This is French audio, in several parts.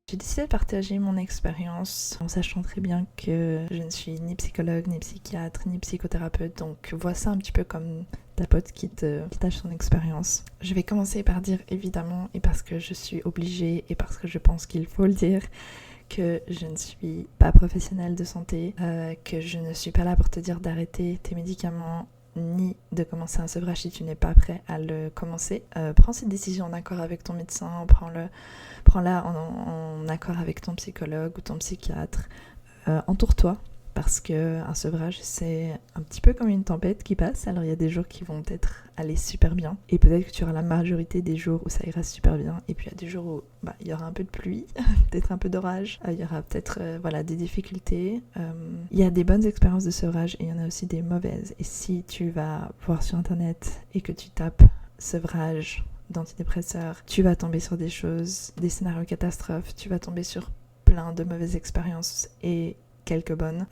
J'ai décidé de partager mon expérience en sachant très bien que je ne suis ni psychologue, ni psychiatre, ni psychothérapeute, donc vois ça un petit peu comme ta pote qui partage son expérience. Je vais commencer par dire évidemment, et parce que je suis obligée, et parce que je pense qu'il faut le dire, que je ne suis pas professionnelle de santé, que je ne suis pas là pour te dire d'arrêter tes médicaments, ni de commencer un sevrage si tu n'es pas prêt à le commencer. Prends cette décision en accord avec ton médecin, prends-la en accord avec ton psychologue ou ton psychiatre. Entoure-toi, parce qu'un sevrage, c'est un petit peu comme une tempête qui passe. Alors il y a des jours qui vont peut-être aller super bien, et peut-être que tu auras la majorité des jours où ça ira super bien, et puis il y a des jours où il y aura un peu de pluie, peut-être un peu d'orage, il y aura peut-être des difficultés. Il y a des bonnes expériences de sevrage et il y en a aussi des mauvaises. Et si tu vas voir sur internet et que tu tapes sevrage d'antidépresseurs, tu vas tomber sur des choses, des scénarios catastrophes, tu vas tomber sur plein de mauvaises expériences et quelques bonnes.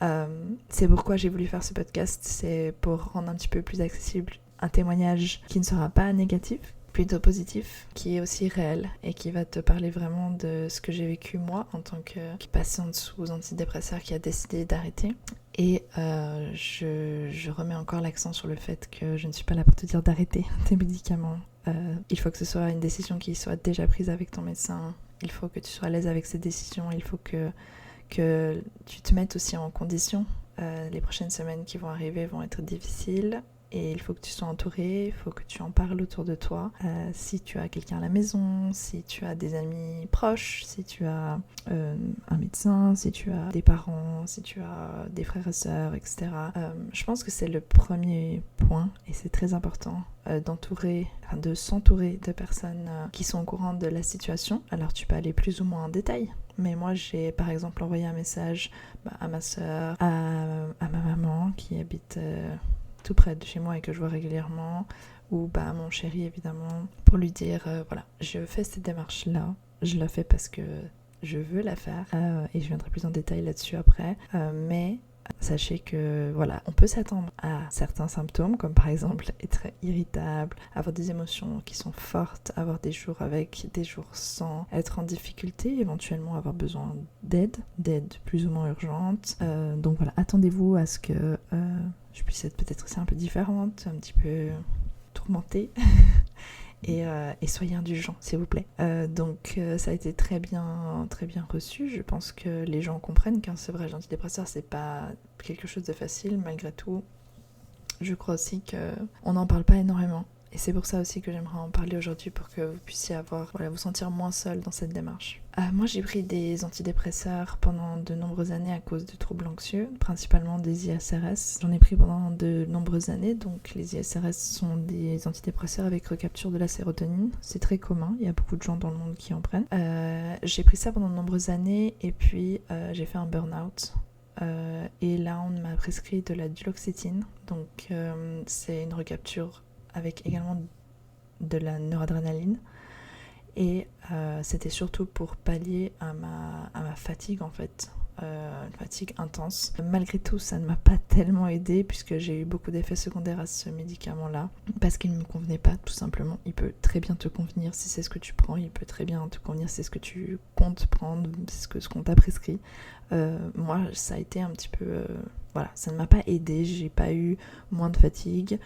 C'est pourquoi j'ai voulu faire ce podcast, c'est pour rendre un petit peu plus accessible un témoignage qui ne sera pas négatif, plutôt positif, qui est aussi réel et qui va te parler vraiment de ce que j'ai vécu moi en tant que patiente sous antidépresseurs qui a décidé d'arrêter. Et je remets encore l'accent sur le fait que je ne suis pas là pour te dire d'arrêter tes médicaments. Il faut que ce soit une décision qui soit déjà prise avec ton médecin. Il faut que tu sois à l'aise avec cette décision. Il faut que tu te mettes aussi en condition. Les prochaines semaines qui vont arriver vont être difficiles. Et il faut que tu sois entouré, il faut que tu en parles autour de toi. Si tu as quelqu'un à la maison, si tu as des amis proches, si tu as un médecin, si tu as des parents, si tu as des frères et sœurs, etc. Je pense que c'est le premier point et c'est très important de s'entourer de personnes qui sont au courant de la situation. Alors tu peux aller plus ou moins en détail. Mais moi, j'ai par exemple envoyé un message à ma sœur, à ma maman qui habite tout près de chez moi et que je vois régulièrement, ou à mon chéri évidemment, pour lui dire je fais cette démarche-là, je la fais parce que je veux la faire, et je viendrai plus en détail là-dessus après, mais sachez que on peut s'attendre à certains symptômes, comme par exemple être irritable, avoir des émotions qui sont fortes, avoir des jours avec, des jours sans, être en difficulté, éventuellement avoir besoin d'aide plus ou moins urgente. Donc attendez-vous à ce que je puisse être peut-être aussi un peu différente, un petit peu tourmentée. Et soyez indulgents, s'il vous plaît. Donc ça a été très bien reçu. Je pense que les gens comprennent qu'un sevrage antidépresseur, c'est pas quelque chose de facile, malgré tout. Je crois aussi qu'on n'en parle pas énormément. Et c'est pour ça aussi que j'aimerais en parler aujourd'hui, pour que vous puissiez vous sentir moins seul dans cette démarche. Moi, j'ai pris des antidépresseurs pendant de nombreuses années à cause de troubles anxieux, principalement des ISRS. J'en ai pris pendant de nombreuses années, donc les ISRS sont des antidépresseurs avec recapture de la sérotonine. C'est très commun, il y a beaucoup de gens dans le monde qui en prennent. J'ai pris ça pendant de nombreuses années, et puis j'ai fait un burn-out. Et là, on m'a prescrit de la duloxétine, donc c'est une recapture avec également de la noradrénaline. Et c'était surtout pour pallier à ma fatigue en fait, une fatigue intense. Malgré tout, ça ne m'a pas tellement aidée puisque j'ai eu beaucoup d'effets secondaires à ce médicament-là, parce qu'il ne me convenait pas tout simplement. Il peut très bien te convenir si c'est ce que tu prends, il peut très bien te convenir si c'est ce que tu comptes prendre, c'est ce qu'on t'a prescrit. Moi, ça a été un petit peu... ça ne m'a pas aidée, j'ai pas eu moins de fatigue.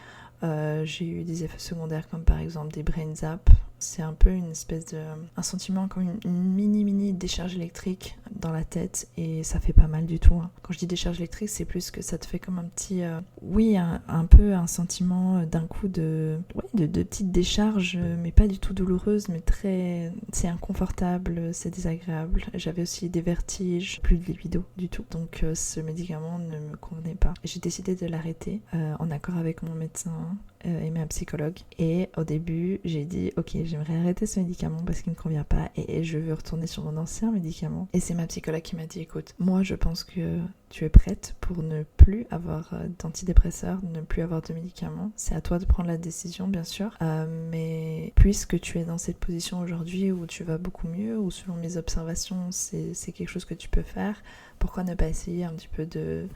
J'ai eu des effets secondaires comme par exemple des brain zaps. C'est un peu une espèce de... un sentiment comme une mini décharge électrique dans la tête, et ça fait pas mal du tout. Quand je dis décharge électrique, c'est plus que ça te fait comme un petit... un peu un sentiment d'un coup de petite décharge, mais pas du tout douloureuse, mais très... c'est inconfortable, c'est désagréable. J'avais aussi des vertiges, plus de libido du tout. Donc ce médicament ne me convenait pas. J'ai décidé de l'arrêter en accord avec mon médecin et ma psychologue. Et au début, j'ai dit ok, j'aimerais arrêter ce médicament parce qu'il ne me convient pas et je veux retourner sur mon ancien médicament. Et c'est ma psychologue qui m'a dit écoute, moi je pense que tu es prête pour ne plus avoir d'antidépresseurs, ne plus avoir de médicaments. C'est à toi de prendre la décision, bien sûr. Mais puisque tu es dans cette position aujourd'hui où tu vas beaucoup mieux, ou selon mes observations, c'est quelque chose que tu peux faire, pourquoi ne pas essayer un petit peu de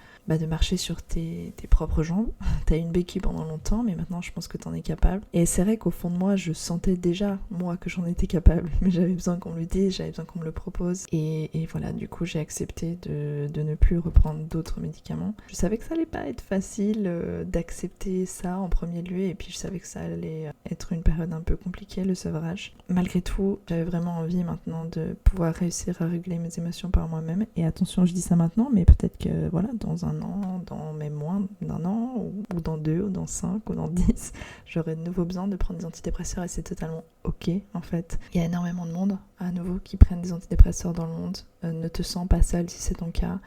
marcher sur tes propres jambes. T'as eu une béquille pendant longtemps, mais maintenant maintenant je pense que t'en es capable. Et c'est vrai qu'au fond de moi je sentais déjà moi que j'en étais capable, mais j'avais besoin qu'on me le dise, j'avais besoin qu'on me le propose. Et voilà, du coup j'ai accepté de ne plus reprendre d'autres médicaments. Je savais que ça allait pas être facile d'accepter ça en premier lieu, et puis je savais que ça allait être une période un peu compliquée, le sevrage. Malgré tout, j'avais vraiment envie maintenant de pouvoir réussir à régler mes émotions par moi-même. Et attention, je dis ça maintenant, mais peut-être que voilà, dans un an, dans même moins d'un an, ou dans 2, ou dans 5, ou dans 10, j'aurai de nouveau besoin de prendre des antidépresseurs, et c'est totalement ok en fait. Il y a énormément de monde à nouveau qui prennent des antidépresseurs dans le monde. Ne te sens pas seul si c'est ton cas.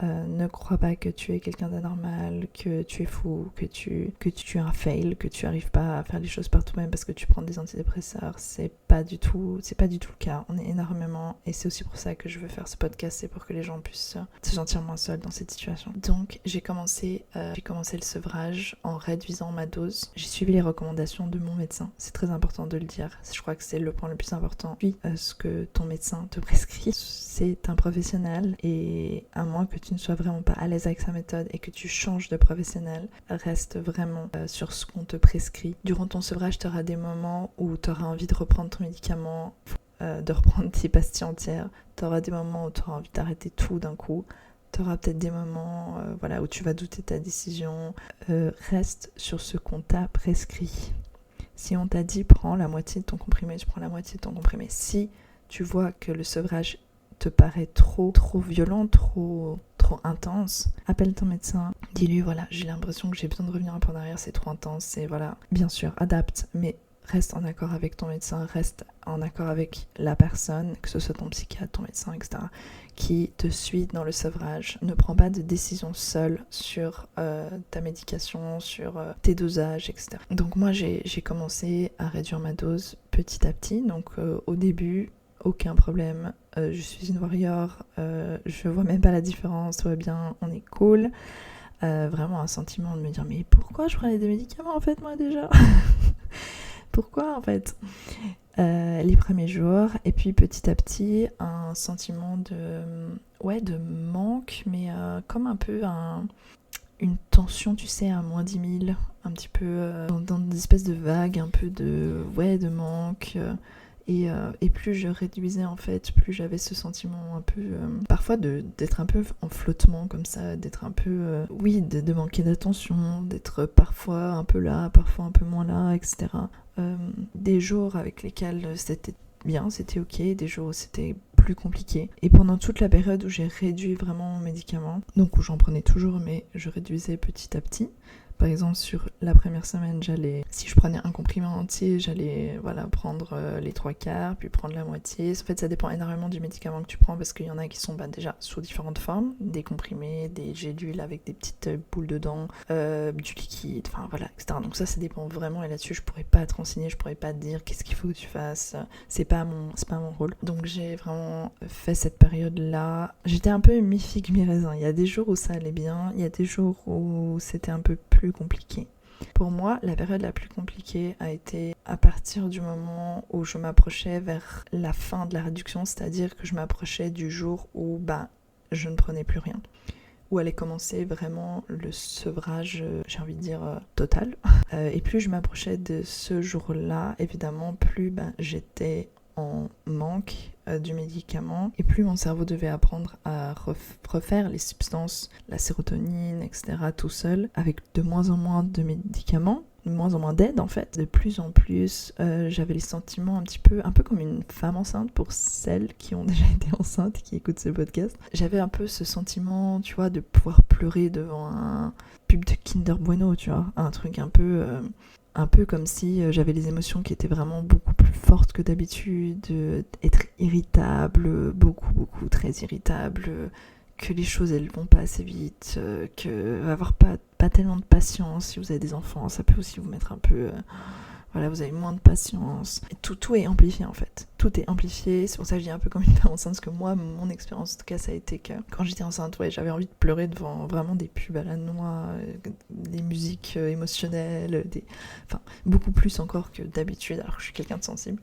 Ne crois pas que tu es quelqu'un d'anormal, que tu es fou, que tu es un fail, que tu n'arrives pas à faire les choses par toi-même parce que tu prends des antidépresseurs. C'est pas du tout le cas. On est énormément, et c'est aussi pour ça que je veux faire ce podcast, c'est pour que les gens puissent se sentir moins seuls dans cette situation. Donc j'ai commencé le sevrage en réduisant ma dose. J'ai suivi les recommandations de mon médecin. C'est très important de le dire. Je crois que c'est le point le plus important. Puis ce que ton médecin te prescrit, c'est un professionnel, et à moins que tu ne sois vraiment pas à l'aise avec sa méthode et que tu changes de professionnel, reste vraiment sur ce qu'on te prescrit. Durant ton sevrage, tu auras des moments où tu auras envie de reprendre ton médicament, de reprendre tes pastilles entières. Tu auras des moments où tu auras envie d'arrêter tout d'un coup. Tu auras peut-être des moments où tu vas douter de ta décision. Reste sur ce qu'on t'a prescrit. Si on t'a dit prends la moitié de ton comprimé, tu prends la moitié de ton comprimé. Si tu vois que le sevrage te paraît trop violent, trop intense, appelle ton médecin, dis-lui voilà, j'ai l'impression que j'ai besoin de revenir un peu en arrière, c'est trop intense, et voilà, bien sûr, adapte, mais reste en accord avec ton médecin, reste en accord avec la personne, que ce soit ton psychiatre, ton médecin, etc., qui te suit dans le sevrage. Ne prends pas de décision seule sur ta médication, sur tes dosages, etc. Donc moi, j'ai commencé à réduire ma dose petit à petit, donc au début, aucun problème, je suis une warrior, je vois même pas la différence, tout va bien, on est cool. Vraiment un sentiment de me dire mais pourquoi je prenais des médicaments en fait moi déjà pourquoi en fait les premiers jours, et puis petit à petit un sentiment de manque, mais comme un peu une tension, tu sais, à moins 10 000, un petit peu dans des espèces de vagues, un peu de manque. Et plus je réduisais en fait, plus j'avais ce sentiment un peu parfois d'être un peu en flottement comme ça, d'être un peu de manquer d'attention, d'être parfois un peu là, parfois un peu moins là, etc. Des jours avec lesquels c'était bien, c'était ok, des jours où c'était plus compliqué. Et pendant toute la période où j'ai réduit vraiment mon médicament, donc où j'en prenais toujours mais je réduisais petit à petit. Par exemple, sur la première semaine, si je prenais un comprimé entier, j'allais prendre les 3/4, puis prendre la moitié. En fait, ça dépend énormément du médicament que tu prends, parce qu'il y en a qui sont déjà sous différentes formes, des comprimés, des gélules avec des petites boules dedans, du liquide, enfin voilà, etc. Donc ça dépend vraiment, et là-dessus, je pourrais pas te renseigner, je pourrais pas te dire qu'est-ce qu'il faut que tu fasses. C'est pas mon rôle. Donc j'ai vraiment fait cette période-là. J'étais un peu mi-figue, mi-raisin. Il y a des jours où ça allait bien, il y a des jours où c'était un peu plus compliqué. Pour moi, la période la plus compliquée a été à partir du moment où je m'approchais vers la fin de la réduction, c'est-à-dire que je m'approchais du jour où je ne prenais plus rien, où allait commencer vraiment le sevrage, j'ai envie de dire total. Et plus je m'approchais de ce jour-là, évidemment, plus j'étais en manque du médicament, et plus mon cerveau devait apprendre à refaire les substances, la sérotonine, etc. tout seul, avec de moins en moins de médicaments, de moins en moins d'aide en fait. De plus en plus, j'avais les sentiments un peu comme une femme enceinte, pour celles qui ont déjà été enceintes et qui écoutent ce podcast. J'avais un peu ce sentiment, tu vois, de pouvoir pleurer devant un pub de Kinder Bueno, tu vois, un truc un peu comme si j'avais les émotions qui étaient vraiment beaucoup plus fortes que d'habitude, être irritable, beaucoup, très irritable, que les choses elles vont pas assez vite, que avoir pas tellement de patience. Si vous avez des enfants, ça peut aussi vous mettre un peu... vous avez moins de patience. Et tout est amplifié en fait. Tout est amplifié. C'est pour ça que je dis un peu comme une femme enceinte, parce que moi, mon expérience en tout cas, ça a été que quand j'étais enceinte, j'avais envie de pleurer devant vraiment des pubs à la noix, des musiques émotionnelles, beaucoup plus encore que d'habitude, alors que je suis quelqu'un de sensible.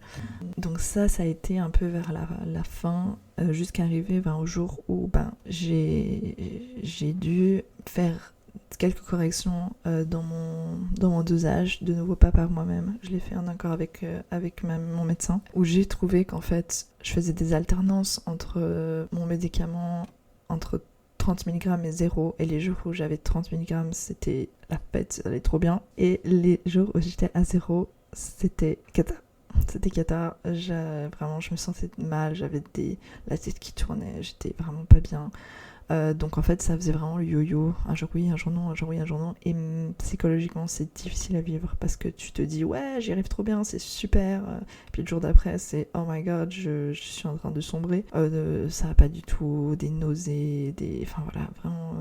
Donc ça a été un peu vers la fin, jusqu'à arriver au jour où j'ai dû faire quelques corrections dans mon dosage, de nouveau pas par moi-même, je l'ai fait en accord avec mon médecin, où j'ai trouvé qu'en fait je faisais des alternances entre mon médicament entre 30 mg et 0, et les jours où j'avais 30 mg c'était la fête, ça allait trop bien, et les jours où j'étais à 0 c'était cata. C'était cata, vraiment je me sentais mal, j'avais la tête qui tournait, j'étais vraiment pas bien. Donc en fait ça faisait vraiment le yo-yo, un jour oui, un jour non, un jour oui, un jour non, et psychologiquement c'est difficile à vivre parce que tu te dis ouais j'y arrive trop bien, c'est super, puis le jour d'après c'est oh my god je suis en train de sombrer, ça va pas du tout, des nausées, enfin voilà vraiment.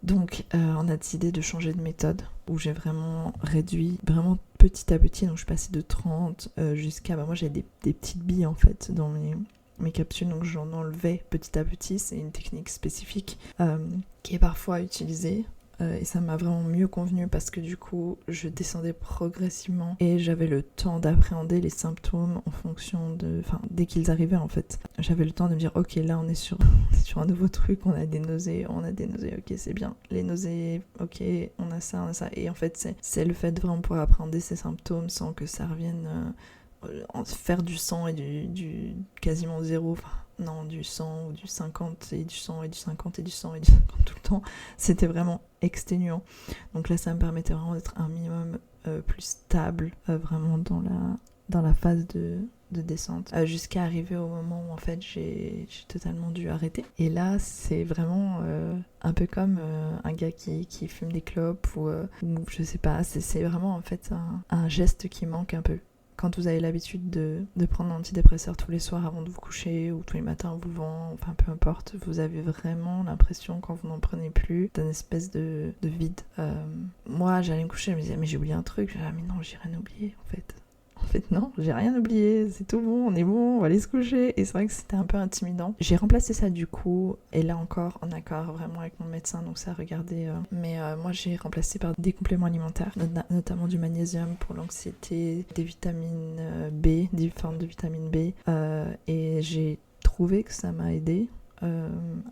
Donc on a décidé de changer de méthode où j'ai vraiment réduit vraiment petit à petit, donc je suis passée de 30 jusqu'à, moi j'ai des petites billes en fait dans mes capsules, donc j'en enlevais petit à petit. C'est une technique spécifique qui est parfois utilisée et ça m'a vraiment mieux convenu parce que du coup je descendais progressivement et j'avais le temps d'appréhender les symptômes en fonction dès qu'ils arrivaient en fait. J'avais le temps de me dire ok là on est sur un nouveau truc, on a des nausées, ok c'est bien, les nausées, ok on a ça, et en fait c'est le fait de vraiment pouvoir appréhender ces symptômes sans que ça revienne faire du 100 et du quasiment 0, non, du 100 ou du 50 et du 100 et du 50 et du 100 et du 50 tout le temps, c'était vraiment exténuant. Donc là ça me permettait vraiment d'être un minimum plus stable, vraiment dans la phase de descente, jusqu'à arriver au moment où en fait j'ai totalement dû arrêter. Et là c'est vraiment un peu comme un gars qui fume des clopes ou je sais pas, c'est vraiment en fait un geste qui manque un peu. Quand vous avez l'habitude de prendre un antidépresseur tous les soirs avant de vous coucher ou tous les matins en vous levant, enfin peu importe, vous avez vraiment l'impression quand vous n'en prenez plus d'un espèce de vide. Moi j'allais me coucher, je me disais mais j'ai oublié un truc, mais non j'ai rien oublié en fait. En fait non, j'ai rien oublié, c'est tout bon, on est bon, on va aller se coucher. Et c'est vrai que c'était un peu intimidant. J'ai remplacé ça du coup, et là encore en accord vraiment avec mon médecin, donc ça a regardé. Mais moi j'ai remplacé par des compléments alimentaires, notamment du magnésium pour l'anxiété, des vitamines B, des formes de vitamine B. Et j'ai trouvé que ça m'a aidé.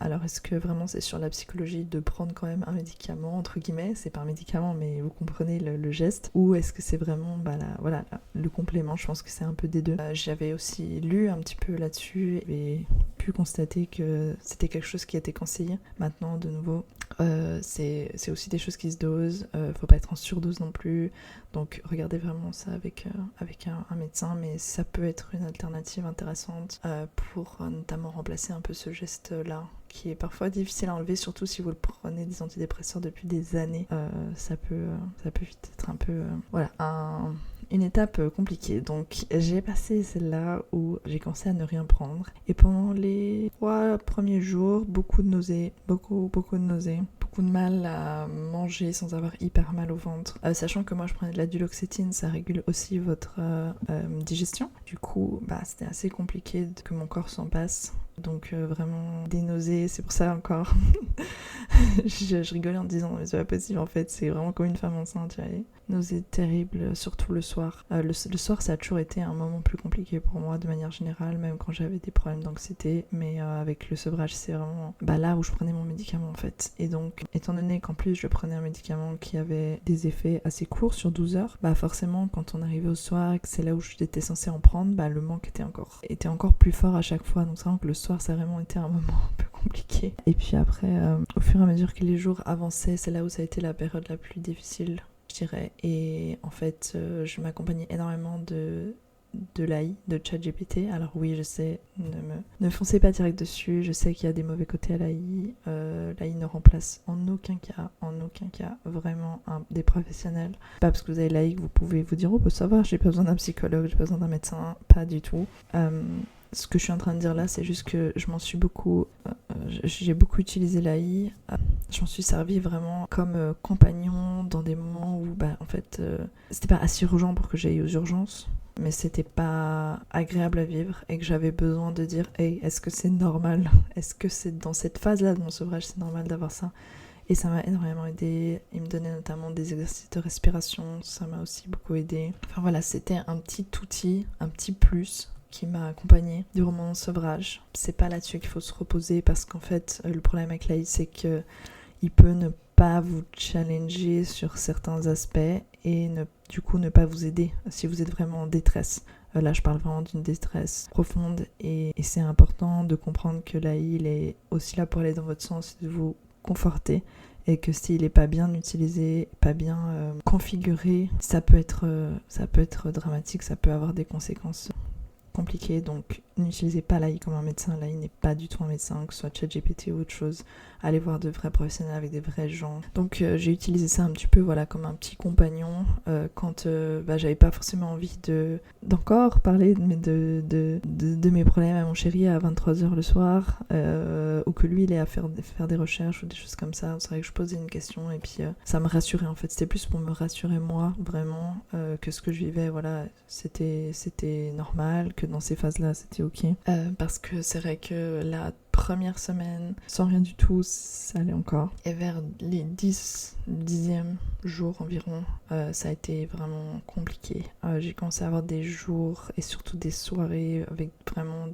Alors est-ce que vraiment c'est sur la psychologie de prendre quand même un médicament entre guillemets, c'est pas un médicament mais vous comprenez le geste, ou est-ce que c'est vraiment le complément? Je pense que c'est un peu des deux. J'avais aussi lu un petit peu là-dessus et pu constater que c'était quelque chose qui était conseillé. Maintenant de nouveau c'est aussi des choses qui se dosent, faut pas être en surdose non plus, donc regardez vraiment ça avec un médecin, mais ça peut être une alternative intéressante pour notamment remplacer un peu ce geste là qui est parfois difficile à enlever, surtout si vous le prenez des antidépresseurs depuis des années. Ça peut vite être un peu une étape compliquée. Donc j'ai passé celle-là où j'ai commencé à ne rien prendre, et pendant les 3 premiers jours, beaucoup de nausées, beaucoup de nausées, beaucoup de mal à manger sans avoir hyper mal au ventre, sachant que moi je prenais de la duloxétine, ça régule aussi votre digestion. Du coup c'était assez compliqué que mon corps s'en passe. Donc vraiment des nausées, c'est pour ça encore je rigolais en disant mais c'est pas possible en fait, c'est vraiment comme une femme enceinte, tu vois. Nausées terribles, surtout le soir. Le soir ça a toujours été un moment plus compliqué pour moi de manière générale, même quand j'avais des problèmes d'anxiété, mais avec le sevrage c'est vraiment là où je prenais mon médicament en fait. Et donc étant donné qu'en plus je prenais un médicament qui avait des effets assez courts sur 12 heures, forcément quand on arrivait au soir et que c'est là où j'étais censée en prendre, le manque était encore plus fort à chaque fois. Donc c'est vraiment que le soir ça a vraiment été un moment un peu compliqué. Et puis après au fur et à mesure que les jours avançaient, c'est là où ça a été la période la plus difficile, je dirais. Et en fait je m'accompagnais énormément de l'AI, de ChatGPT. Alors oui, je sais, ne foncez pas direct dessus, je sais qu'il y a des mauvais côtés à l'AI. L'AI ne remplace en aucun cas vraiment des professionnels. Pas parce que vous avez l'AI que vous pouvez vous dire oh ça va, j'ai pas besoin d'un psychologue, j'ai pas besoin d'un médecin, pas du tout. Ce que je suis en train de dire là, c'est juste que j'ai beaucoup utilisé l'AI. Je m'en suis servi vraiment comme compagnon dans des moments où en fait c'était pas assez urgent pour que j'aille aux urgences, mais c'était pas agréable à vivre et que j'avais besoin de dire hey, est-ce que c'est normal, est-ce que c'est dans cette phase là de mon sevrage c'est normal d'avoir ça? Et ça m'a énormément aidé. Il me donnait notamment des exercices de respiration, ça m'a aussi beaucoup aidé. Enfin voilà, c'était un petit outil, un petit plus qui m'a accompagnée durant mon sevrage. C'est pas là-dessus qu'il faut se reposer parce qu'en fait le problème avec l'AI c'est que il peut ne pas vous challenger sur certains aspects et du coup ne pas vous aider si vous êtes vraiment en détresse. Là, je parle vraiment d'une détresse profonde et c'est important de comprendre que l'AI, il est aussi là pour aller dans votre sens et de vous conforter et que s'il n'est pas bien utilisé, pas bien configuré, ça peut être dramatique, ça peut avoir des conséquences compliquées. Donc, n'utilisez pas l'AI comme un médecin. L'AI n'est pas du tout un médecin, que ce soit ChatGPT ou autre chose. Allez voir de vrais professionnels avec des vrais gens. Donc j'ai utilisé ça un petit peu comme un petit compagnon quand j'avais pas forcément envie d'encore parler de mes problèmes à mon chéri à 23h le soir ou que lui il est à faire des recherches ou des choses comme ça. C'est vrai que je posais une question et puis ça me rassurait en fait. C'était plus pour me rassurer moi vraiment que ce que je vivais c'était normal, que dans ces phases-là c'était ok. Parce que c'est vrai que la première semaine, sans rien du tout, ça allait encore. Et vers les 10e jour environ, ça a été vraiment compliqué. J'ai commencé à avoir des jours et surtout des soirées avec vraiment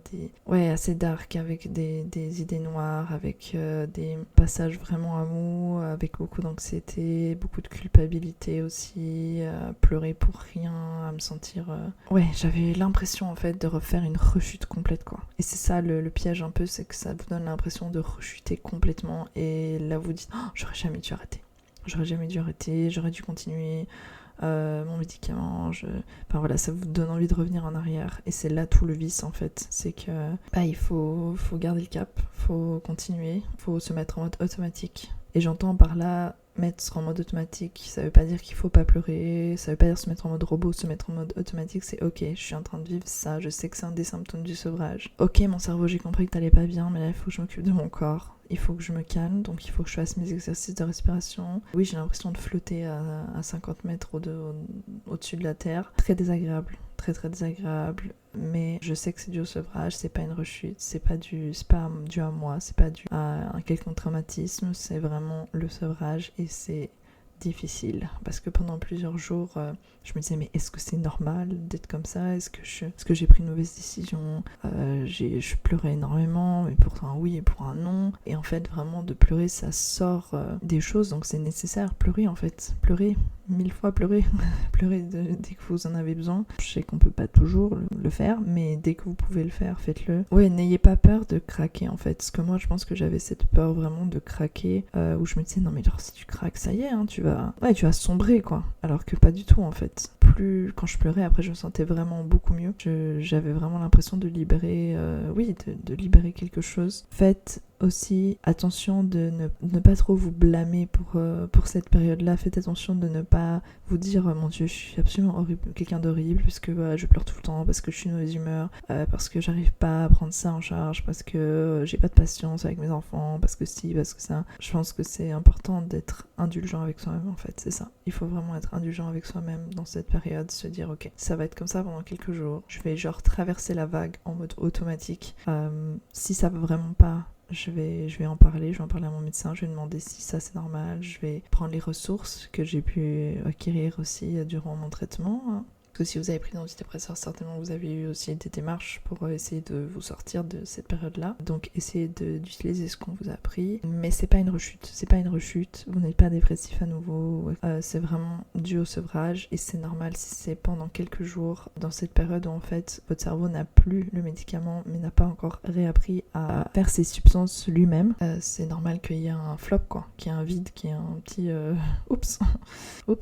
assez dark, avec des idées noires, avec des passages vraiment à mou, avec beaucoup d'anxiété, beaucoup de culpabilité aussi, pleurer pour rien, à me sentir... j'avais l'impression en fait de refaire une rechute complète quoi. Et c'est ça le piège un peu, c'est que ça vous donne l'impression de rechuter complètement et là vous dites j'aurais jamais dû arrêter, j'aurais dû continuer mon médicament, ça vous donne envie de revenir en arrière et c'est là tout le vice en fait, c'est que il faut garder le cap, faut continuer, faut se mettre en mode automatique. Et j'entends par là mettre en mode automatique, ça veut pas dire qu'il faut pas pleurer, ça veut pas dire se mettre en mode robot, se mettre en mode automatique, c'est ok, je suis en train de vivre ça, je sais que c'est un des symptômes du sevrage. Ok, mon cerveau, j'ai compris que t'allais pas bien, mais là il faut que je m'occupe de mon corps, il faut que je me calme, donc il faut que je fasse mes exercices de respiration. Oui, j'ai l'impression de flotter à 50 mètres au-dessus de la terre, très désagréable, très désagréable, mais je sais que c'est dû au sevrage, c'est pas une rechute, c'est pas dû à moi, c'est pas dû à un quelconque traumatisme, c'est vraiment le sevrage et c'est difficile parce que pendant plusieurs jours je me disais mais est-ce que c'est normal d'être comme ça, est-ce que j'ai pris une mauvaise décision, je pleurais énormément mais pour un oui et pour un non, et en fait vraiment de pleurer ça sort des choses, donc c'est nécessaire, pleurer en fait, pleurer 1000 fois, pleurer dès que vous en avez besoin. Je sais qu'on peut pas toujours le faire, mais dès que vous pouvez le faire, faites-le. Ouais, n'ayez pas peur de craquer en fait, parce que moi je pense que j'avais cette peur vraiment de craquer, où je me disais non mais genre si tu craques ça y est, tu vas sombrer quoi, alors que pas du tout en fait. Plus quand je pleurais après je me sentais vraiment beaucoup mieux, j'avais vraiment l'impression de libérer, de libérer quelque chose. Faites aussi attention de ne pas trop vous blâmer pour cette période-là. Faites attention de ne pas vous dire mon Dieu, je suis absolument horrible, quelqu'un d'horrible, parce que je pleure tout le temps, parce que je suis de mauvaise humeur, parce que j'arrive pas à prendre ça en charge, parce que j'ai pas de patience avec mes enfants, parce que parce que ça. Je pense que c'est important d'être indulgent avec soi-même en fait, c'est ça. Il faut vraiment être indulgent avec soi-même dans cette période, se dire ok, ça va être comme ça pendant quelques jours, je vais traverser la vague en mode automatique. Si ça va vraiment pas, je vais en parler, à mon médecin, je vais demander si ça c'est normal, je vais prendre les ressources que j'ai pu acquérir aussi durant mon traitement. Parce que si vous avez pris des antidépresseurs, certainement vous avez eu aussi des démarches pour essayer de vous sortir de cette période-là. Donc essayez d'utiliser ce qu'on vous a appris. Mais c'est pas une rechute, vous n'êtes pas dépressif à nouveau. C'est vraiment dû au sevrage et c'est normal si c'est pendant quelques jours dans cette période où en fait votre cerveau n'a plus le médicament mais n'a pas encore réappris à faire ses substances lui-même. C'est normal qu'il y ait un flop quoi, qu'il y ait un vide, qu'il y ait un petit oups,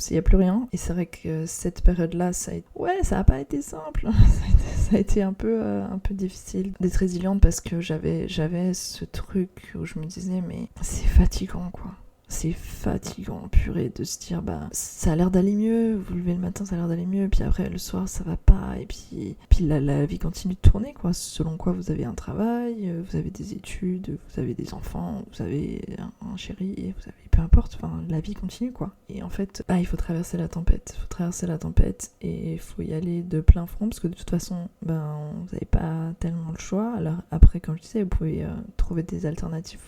il n'y a plus rien. Et c'est vrai que cette période-là, ça a pas été simple. ça a été un peu difficile d'être résiliente parce que j'avais ce truc où je me disais mais c'est fatigant quoi. C'est fatigant, purée, de se dire ça a l'air d'aller mieux, vous levez le matin ça a l'air d'aller mieux, puis après le soir ça va pas, et puis la vie continue de tourner quoi, selon quoi vous avez un travail, vous avez des études, vous avez des enfants, vous avez un chéri, vous avez peu importe, la vie continue quoi. Et en fait, il faut traverser la tempête, et il faut y aller de plein front parce que de toute façon, vous n'avez pas tellement le choix. Alors après, comme je disais, vous pouvez trouver des alternatives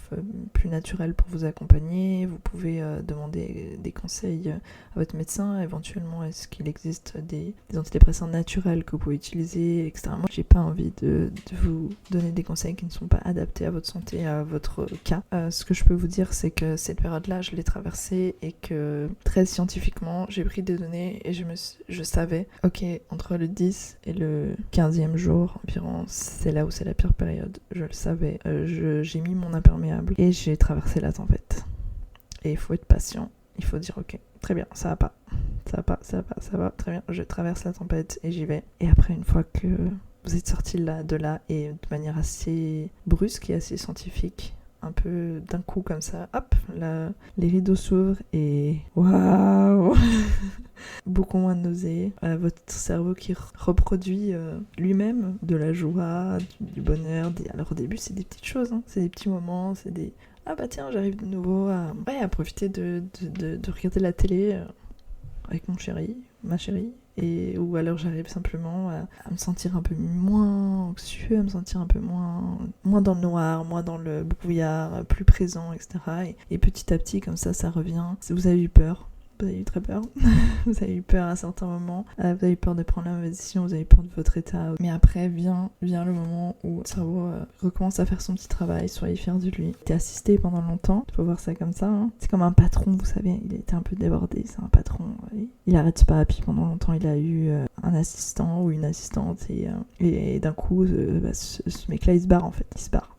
plus naturelles pour vous accompagner, vous pouvez demander des conseils à votre médecin. Éventuellement, est-ce qu'il existe des antidépresseurs naturels que vous pouvez utiliser, etc. Moi, j'ai pas envie de vous donner des conseils qui ne sont pas adaptés à votre santé, à votre cas. Ce que je peux vous dire, c'est que cette période-là, je l'ai traversée et que très scientifiquement, j'ai pris des données et je savais, ok, entre le 10 et le 15e jour environ, c'est là où c'est la pire période. Je le savais. J'ai mis mon imperméable et j'ai traversé la tempête. Et il faut être patient. Il faut dire, ok, très bien, ça va, très bien, je traverse la tempête et j'y vais. Et après, une fois que vous êtes sorti de là et de manière assez brusque et assez scientifique, un peu d'un coup comme ça, hop, les rideaux s'ouvrent et waouh. Beaucoup moins de nausées, votre cerveau qui reproduit lui-même de la joie, du bonheur. Alors au début c'est des petites choses, hein. C'est des petits moments, c'est des ah bah tiens j'arrive de nouveau à profiter de regarder la télé avec ma chérie. Ou alors j'arrive simplement à me sentir un peu moins anxieux, à me sentir un peu moins dans le noir, moins dans le brouillard, plus présent, etc. Et petit à petit, comme ça revient. Vous avez eu peur. Vous avez eu très peur. Vous avez eu peur à un certain moment. Vous avez eu peur de prendre la mauvaise décision, vous avez eu peur de votre état. Mais après vient le moment où le cerveau recommence à faire son petit travail. Soyez fiers de lui. Il était assisté pendant longtemps. Il faut voir ça comme ça. Hein. C'est comme un patron, vous savez. Il était un peu débordé. C'est un patron. Il arrête pas. Puis pendant longtemps, il a eu un assistant ou une assistante. Et d'un coup, ce mec-là, il se barre en fait. Il se barre.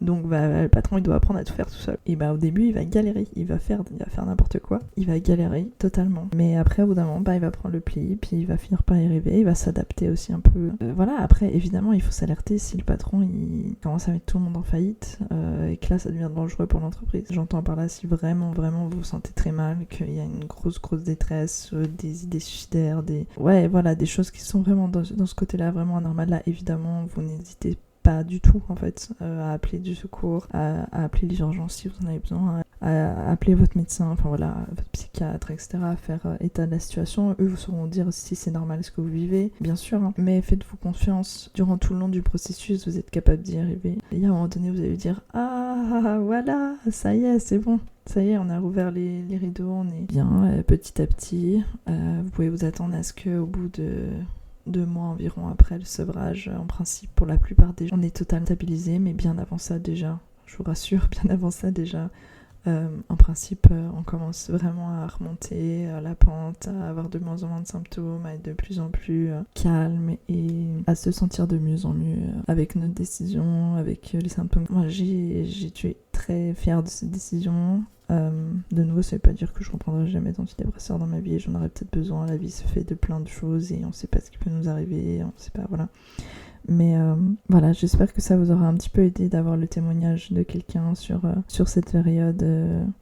Donc le patron il doit apprendre à tout faire tout seul. Et au début il va galérer, il va faire n'importe quoi, il va galérer totalement. Mais après au bout d'un moment il va prendre le pli, puis il va finir par y arriver, il va s'adapter aussi un peu. Voilà, après évidemment il faut s'alerter si le patron il commence à mettre tout le monde en faillite et que là ça devient dangereux pour l'entreprise. J'entends par là si vraiment vous vous sentez très mal, qu'il y a une grosse détresse, des idées suicidaires, des choses qui sont vraiment dans ce côté-là vraiment anormal. Là évidemment vous n'hésitez pas du tout en fait à appeler du secours, à appeler les urgences si vous en avez besoin, à appeler votre médecin, votre psychiatre, etc., à faire état de la situation. Eux vous sauront dire si c'est normal ce que vous vivez, bien sûr, hein. Mais faites-vous confiance, durant tout le long du processus vous êtes capable d'y arriver. Et à un moment donné vous allez dire ah voilà, ça y est, c'est bon. Ça y est, on a rouvert les rideaux, on est bien, petit à petit. Vous pouvez vous attendre à ce qu'au bout de 2 mois environ après le sevrage, en principe pour la plupart des gens, on est totalement stabilisé, mais bien avant ça déjà, je vous rassure, bien avant ça déjà, en principe on commence vraiment à remonter la pente, à avoir de moins en moins de symptômes, à être de plus en plus calme et à se sentir de mieux en mieux avec notre décision, avec les symptômes. Moi j'ai été très fière de cette décision. De nouveau, ça veut pas dire que je reprendrai jamais d'antidépresseurs dans ma vie et j'en aurais peut-être besoin. La vie se fait de plein de choses et on sait pas ce qui peut nous arriver, on sait pas, voilà. Mais voilà, j'espère que ça vous aura un petit peu aidé d'avoir le témoignage de quelqu'un sur cette période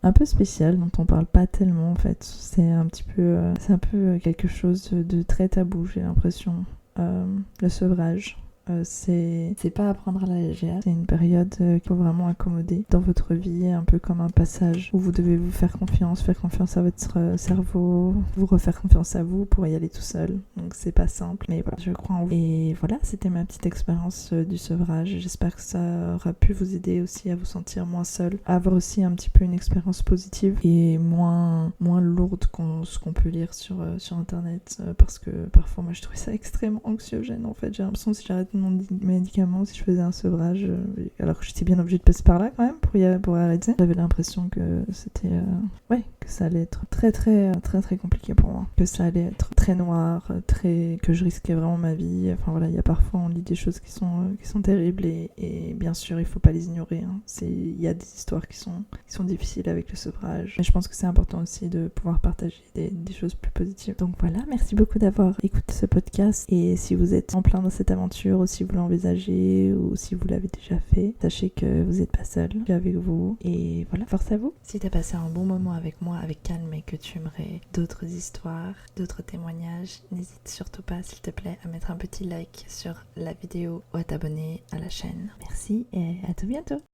un peu spéciale dont on parle pas tellement en fait. C'est un peu quelque chose de très tabou, j'ai l'impression. Le sevrage. C'est pas à prendre à la légère, c'est une période qu'il faut vraiment accommoder dans votre vie, un peu comme un passage où vous devez vous faire confiance à votre cerveau, vous refaire confiance à vous pour y aller tout seul. Donc c'est pas simple, mais voilà, je crois en vous. Et voilà, c'était ma petite expérience du sevrage. J'espère que ça aura pu vous aider aussi à vous sentir moins seul, à avoir aussi un petit peu une expérience positive et moins lourde ce qu'on peut lire sur internet, parce que parfois moi je trouvais ça extrêmement anxiogène en fait. J'ai l'impression que si j'arrête mon médicament, si je faisais un sevrage, alors que j'étais bien obligée de passer par là quand même pour arrêter, j'avais l'impression que c'était que ça allait être très très très très compliqué pour moi, que ça allait être très noir, que je risquais vraiment ma vie. Enfin voilà, il y a parfois on lit des choses qui sont terribles et bien sûr il faut pas les ignorer, hein. Il y a des histoires qui sont difficiles avec le sevrage, mais je pense que c'est important aussi de pouvoir partager des choses plus positives. Donc voilà, merci beaucoup d'avoir écouté ce podcast et si vous êtes en plein dans cette aventure, ou si vous l'envisagez ou si vous l'avez déjà fait, sachez que vous n'êtes pas seul, je suis avec vous et voilà, force à vous. Si t'as passé un bon moment avec moi, avec Calme, et que tu aimerais d'autres histoires, d'autres témoignages, n'hésite surtout pas s'il te plaît à mettre un petit like sur la vidéo ou à t'abonner à la chaîne. Merci et à tout bientôt.